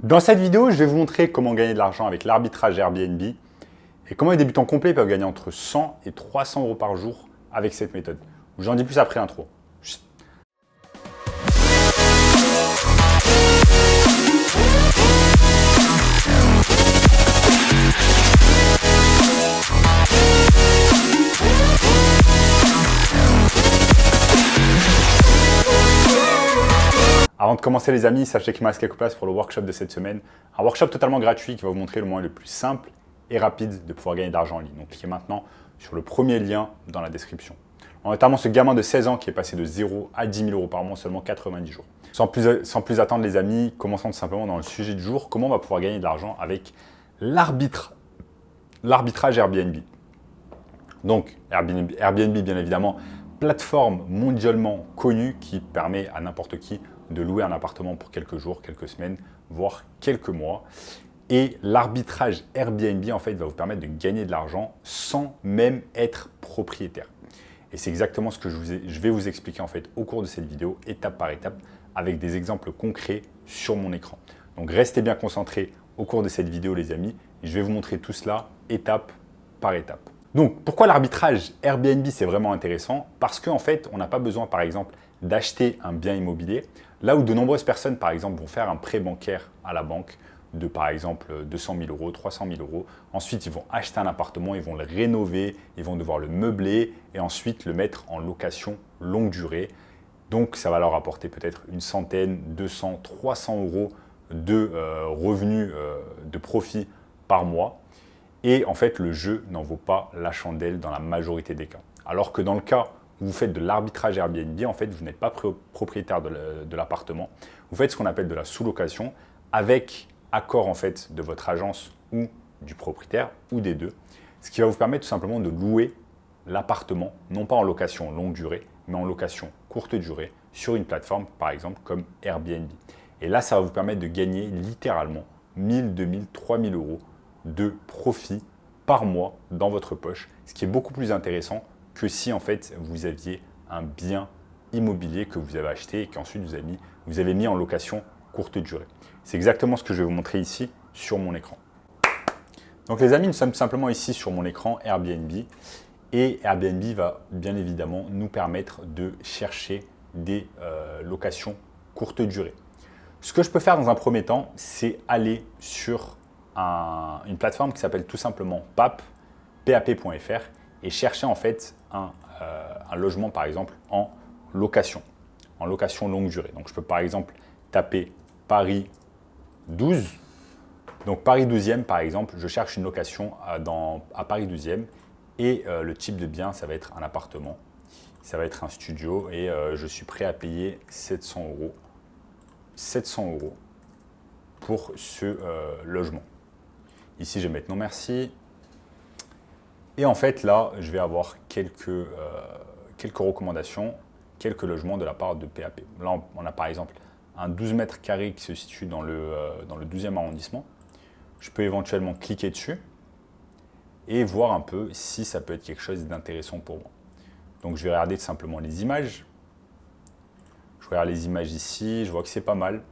Dans cette vidéo, je vais vous montrer comment gagner de l'argent avec l'arbitrage Airbnb et comment les débutants complets peuvent gagner entre 100 et 300 euros par jour avec cette méthode. J'en dis plus après l'intro. Avant de commencer les amis, sachez qu'il me reste quelques places pour le workshop de cette semaine. Un workshop totalement gratuit qui va vous montrer le moyen le plus simple et rapide de pouvoir gagner de l'argent en ligne. Donc cliquez maintenant sur le premier lien dans la description. Notamment ce gamin de 16 ans qui est passé de 0 à 10 000 euros par mois en seulement 90 jours. Sans plus attendre les amis, commençons tout simplement dans le sujet du jour. Comment on va pouvoir gagner de l'argent avec l'arbitrage Airbnb. Donc Airbnb bien évidemment, plateforme mondialement connue qui permet à n'importe qui de louer un appartement pour quelques jours, quelques semaines, voire quelques mois. Et l'arbitrage Airbnb en fait va vous permettre de gagner de l'argent sans même être propriétaire. Et c'est exactement ce que je vais vous expliquer en fait au cours de cette vidéo, étape par étape, avec des exemples concrets sur mon écran. Donc restez bien concentrés au cours de cette vidéo les amis, et je vais vous montrer tout cela étape par étape. Donc pourquoi l'arbitrage Airbnb c'est vraiment intéressant? Parce qu'en fait on n'a pas besoin par exemple d'acheter un bien immobilier, là où de nombreuses personnes par exemple vont faire un prêt bancaire à la banque de par exemple 200 000 euros, 300 000 euros. Ensuite, ils vont acheter un appartement, ils vont le rénover, ils vont devoir le meubler et ensuite le mettre en location longue durée. Donc, ça va leur apporter peut-être une centaine, 200, 300 euros de revenus, de profit par mois. Et en fait, le jeu n'en vaut pas la chandelle dans la majorité des cas. Alors que dans le cas où vous faites de l'arbitrage Airbnb, en fait, vous n'êtes pas propriétaire de l'appartement. Vous faites ce qu'on appelle de la sous-location avec accord en fait de votre agence ou du propriétaire ou des deux, ce qui va vous permettre tout simplement de louer l'appartement, non pas en location longue durée, mais en location courte durée sur une plateforme par exemple comme Airbnb. Et là, ça va vous permettre de gagner littéralement 1000, 2000, 3000 euros de profit par mois dans votre poche, ce qui est beaucoup plus intéressant que si en fait vous aviez un bien immobilier que vous avez acheté et qu'ensuite vous avez mis en location courte durée. C'est exactement ce que je vais vous montrer ici sur mon écran. Donc les amis, nous sommes simplement ici sur mon écran Airbnb et Airbnb va bien évidemment nous permettre de chercher des locations courte durée. Ce que je peux faire dans un premier temps, c'est aller sur une plateforme qui s'appelle tout simplement pap.fr et chercher en fait un logement par exemple en location longue durée. Donc je peux par exemple taper Paris 12. Donc Paris 12e par exemple, je cherche une location à Paris 12e et le type de bien, ça va être un appartement, ça va être un studio et je suis prêt à payer 700 euros. 700 euros pour ce logement. Ici, je vais mettre non merci. Et en fait, là, je vais avoir quelques recommandations, quelques logements de la part de PAP. Là, on a par exemple un 12 mètres carrés qui se situe dans le 12e arrondissement. Je peux éventuellement cliquer dessus et voir un peu si ça peut être quelque chose d'intéressant pour moi. Donc, je vais regarder tout simplement les images. Je regarde les images ici, je vois que c'est pas mal.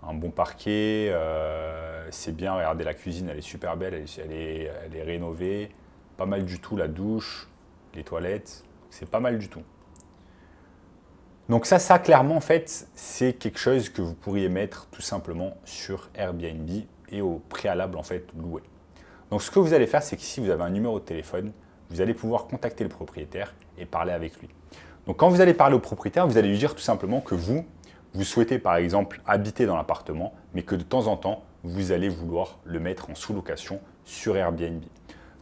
Un bon parquet, c'est bien. Regardez la cuisine, elle est super belle, elle est rénovée. Pas mal du tout, la douche, les toilettes, c'est pas mal du tout. Donc ça clairement, en fait, c'est quelque chose que vous pourriez mettre tout simplement sur Airbnb et au préalable, en fait, louer. Donc, ce que vous allez faire, c'est qu'ici, vous avez un numéro de téléphone, vous allez pouvoir contacter le propriétaire et parler avec lui. Donc, quand vous allez parler au propriétaire, vous allez lui dire tout simplement que vous souhaitez, par exemple, habiter dans l'appartement, mais que de temps en temps, vous allez vouloir le mettre en sous-location sur Airbnb.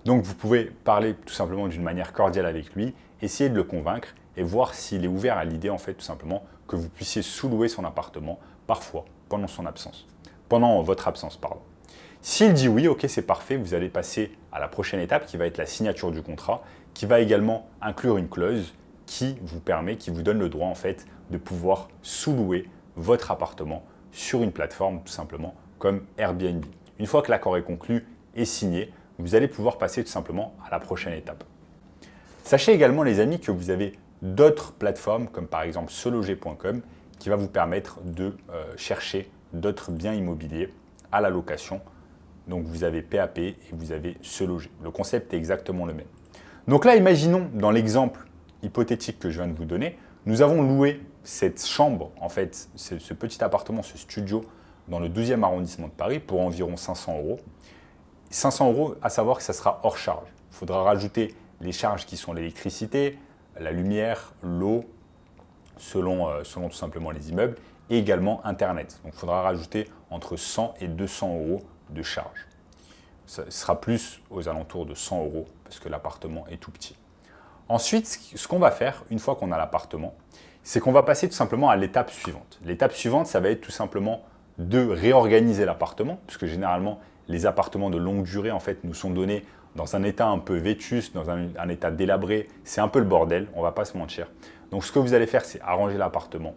Donc, vous pouvez parler tout simplement d'une manière cordiale avec lui, essayer de le convaincre et voir s'il est ouvert à l'idée, en fait, tout simplement, que vous puissiez sous-louer son appartement, parfois, pendant votre absence, pardon. S'il dit oui, ok, c'est parfait, vous allez passer à la prochaine étape qui va être la signature du contrat, qui va également inclure une clause qui vous donne le droit, en fait, de pouvoir sous-louer votre appartement sur une plateforme, tout simplement, comme Airbnb. Une fois que l'accord est conclu et signé, vous allez pouvoir passer tout simplement à la prochaine étape. Sachez également, les amis, que vous avez d'autres plateformes, comme par exemple seloger.com, qui va vous permettre de chercher d'autres biens immobiliers à la location. Donc vous avez PAP et vous avez Se Loger. Le concept est exactement le même. Donc là, imaginons dans l'exemple hypothétique que je viens de vous donner, nous avons loué cette chambre, en fait, ce petit appartement, ce studio dans le 12e arrondissement de Paris pour environ 500 euros. 500 euros, à savoir que ça sera hors charge. Il faudra rajouter les charges qui sont l'électricité, la lumière, l'eau, selon tout simplement les immeubles, et également Internet. Donc il faudra rajouter entre 100 et 200 euros de charges. Ce sera plus aux alentours de 100 euros parce que l'appartement est tout petit. Ensuite, ce qu'on va faire, une fois qu'on a l'appartement, c'est qu'on va passer tout simplement à l'étape suivante. L'étape suivante, ça va être tout simplement de réorganiser l'appartement, puisque généralement, les appartements de longue durée, en fait, nous sont donnés dans un état un peu vétuste, dans un état délabré. C'est un peu le bordel, on ne va pas se mentir. Donc, ce que vous allez faire, c'est arranger l'appartement,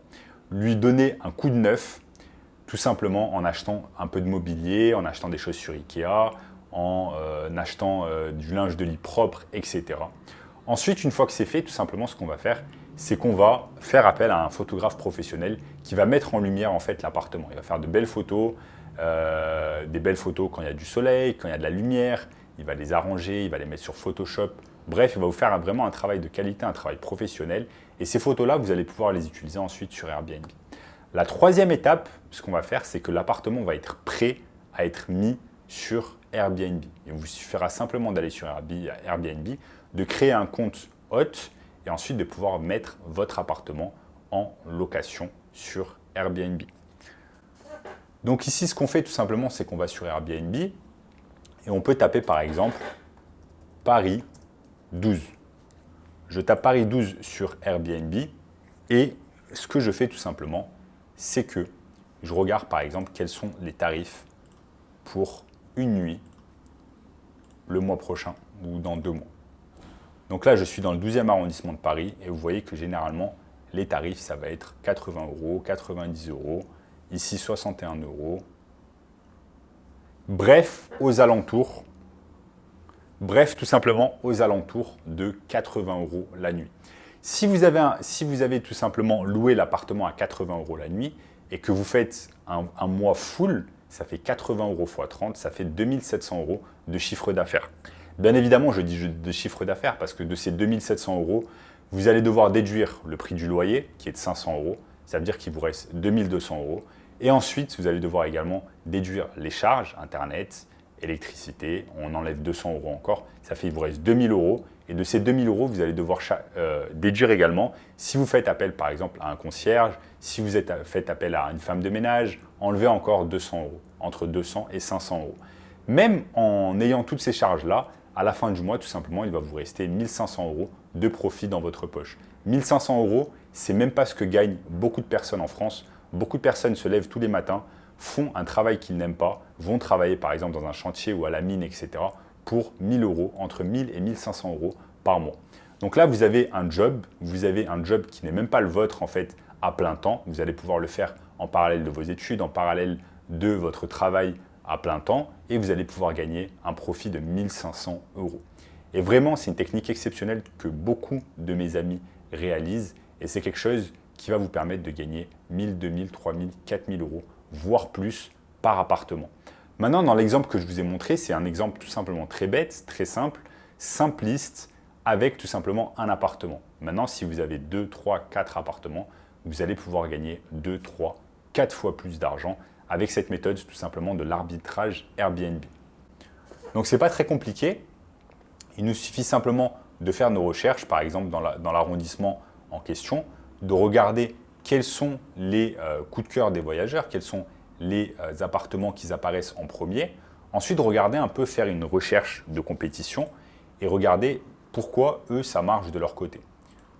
lui donner un coup de neuf, tout simplement en achetant un peu de mobilier, en achetant des choses sur Ikea, en achetant du linge de lit propre, etc. Ensuite, une fois que c'est fait, tout simplement, ce qu'on va faire, c'est qu'on va faire appel à un photographe professionnel qui va mettre en lumière en fait l'appartement. Il va faire de belles photos, des belles photos quand il y a du soleil, quand il y a de la lumière. Il va les arranger, il va les mettre sur Photoshop. Bref, il va vous faire vraiment un travail de qualité, un travail professionnel. Et ces photos-là, vous allez pouvoir les utiliser ensuite sur Airbnb. La troisième étape, ce qu'on va faire, c'est que l'appartement va être prêt à être mis sur Airbnb. Il vous suffira simplement d'aller sur Airbnb, de créer un compte hôte et ensuite de pouvoir mettre votre appartement en location sur Airbnb. Donc ici, ce qu'on fait tout simplement, c'est qu'on va sur Airbnb et on peut taper par exemple Paris 12. Je tape Paris 12 sur Airbnb et ce que je fais tout simplement, c'est que je regarde par exemple quels sont les tarifs pour une nuit le mois prochain ou dans 2 mois. Donc là, je suis dans le 12e arrondissement de Paris et vous voyez que généralement, les tarifs, ça va être 80 euros, 90 euros, ici 61 euros. Bref, tout simplement aux alentours de 80 euros la nuit. Si vous avez tout simplement loué l'appartement à 80 euros la nuit et que vous faites un mois full, ça fait 80 euros x 30, ça fait 2700 euros de chiffre d'affaires. Bien évidemment, je dis de chiffre d'affaires parce que de ces 2700 euros, vous allez devoir déduire le prix du loyer qui est de 500 euros. Ça veut dire qu'il vous reste 2200 euros. Et ensuite, vous allez devoir également déduire les charges, Internet, électricité. On enlève 200 euros encore. Ça fait qu'il vous reste 2000 euros. Et de ces 2000 euros, vous allez devoir déduire également si vous faites appel par exemple à un concierge, si vous faites appel à une femme de ménage, enlevez encore 200 euros, entre 200 et 500 euros. Même en ayant toutes ces charges-là, à la fin du mois, tout simplement, il va vous rester 1500 euros de profit dans votre poche. 1500 euros, c'est même pas ce que gagnent beaucoup de personnes en France. Beaucoup de personnes se lèvent tous les matins, font un travail qu'ils n'aiment pas, vont travailler par exemple dans un chantier ou à la mine, etc. pour 1000 euros, entre 1000 et 1500 euros par mois. Donc là, vous avez un job qui n'est même pas le vôtre en fait à plein temps. Vous allez pouvoir le faire en parallèle de vos études, en parallèle de votre travail à plein temps et vous allez pouvoir gagner un profit de 1500 euros. Et vraiment, c'est une technique exceptionnelle que beaucoup de mes amis réalisent et c'est quelque chose qui va vous permettre de gagner 1000, 2000, 3000, 4000 euros, voire plus par appartement. Maintenant, dans l'exemple que je vous ai montré, c'est un exemple tout simplement très bête, très simple, simpliste, avec tout simplement un appartement. Maintenant, si vous avez 2, 3, 4 appartements, vous allez pouvoir gagner 2, 3, 4 fois plus d'argent avec cette méthode tout simplement de l'arbitrage Airbnb. Donc ce n'est pas très compliqué. Il nous suffit simplement de faire nos recherches, par exemple dans l'arrondissement en question, de regarder quels sont les coups de cœur des voyageurs, quels sont les appartements qui apparaissent en premier. Ensuite, regarder un peu, faire une recherche de compétition et regarder pourquoi eux, ça marche de leur côté.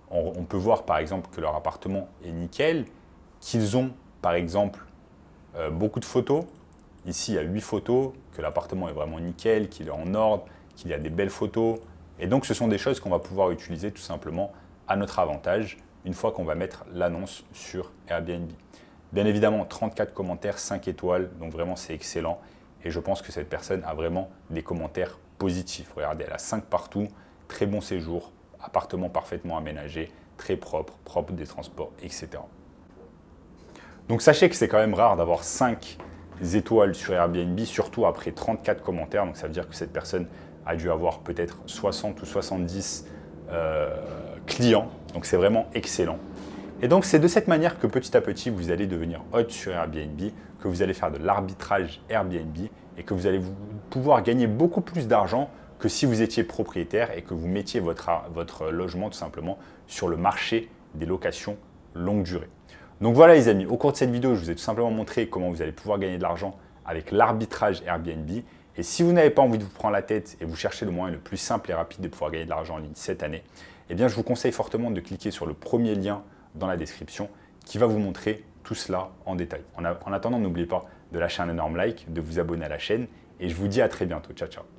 On peut voir par exemple que leur appartement est nickel, qu'ils ont par exemple beaucoup de photos. Ici, il y a 8 photos, que l'appartement est vraiment nickel, qu'il est en ordre, qu'il y a des belles photos. Et donc, ce sont des choses qu'on va pouvoir utiliser tout simplement à notre avantage une fois qu'on va mettre l'annonce sur Airbnb. Bien évidemment, 34 commentaires, 5 étoiles, donc vraiment c'est excellent. Et je pense que cette personne a vraiment des commentaires positifs. Regardez, elle a 5 partout, très bon séjour, appartement parfaitement aménagé, très propre, propre des transports, etc. Donc sachez que c'est quand même rare d'avoir 5 étoiles sur Airbnb, surtout après 34 commentaires. Donc ça veut dire que cette personne a dû avoir peut-être 60 ou 70 clients. Donc c'est vraiment excellent. Et donc c'est de cette manière que petit à petit, vous allez devenir hôte sur Airbnb, que vous allez faire de l'arbitrage Airbnb et que vous allez pouvoir gagner beaucoup plus d'argent que si vous étiez propriétaire et que vous mettiez votre logement tout simplement sur le marché des locations longue durée. Donc voilà les amis, au cours de cette vidéo, je vous ai tout simplement montré comment vous allez pouvoir gagner de l'argent avec l'arbitrage Airbnb. Et si vous n'avez pas envie de vous prendre la tête et vous cherchez le moyen le plus simple et rapide de pouvoir gagner de l'argent en ligne cette année, eh bien je vous conseille fortement de cliquer sur le premier lien dans la description qui va vous montrer tout cela en détail. En attendant, n'oubliez pas de lâcher un énorme like, de vous abonner à la chaîne et je vous dis à très bientôt. Ciao, ciao.